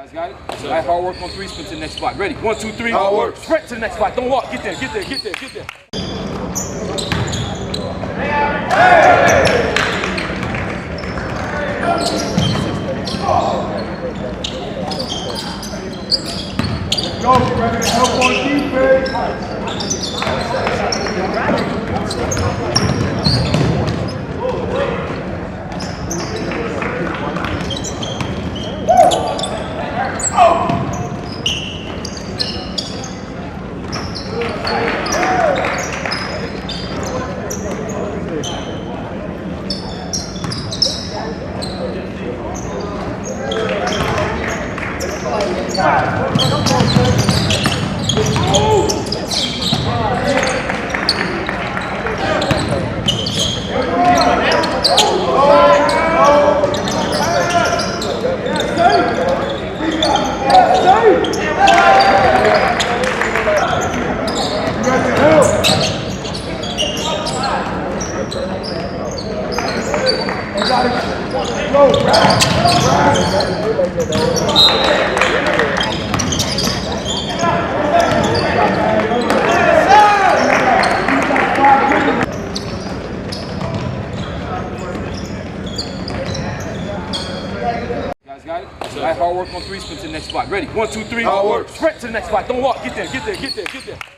Guys got it? All right, hard work on three, sprint to the next spot. Ready? 1, 2, 3. Hard work. Sprint to the next spot. Don't walk. Get there, get there, get there, get there. Go, get ready to help on defense. Guys got it? All right, hard work on three, sprint to the next spot. Ready? 1, 2, 3. Hard work. Sprint to the next spot. Don't walk. Get there, get there, get there, get there.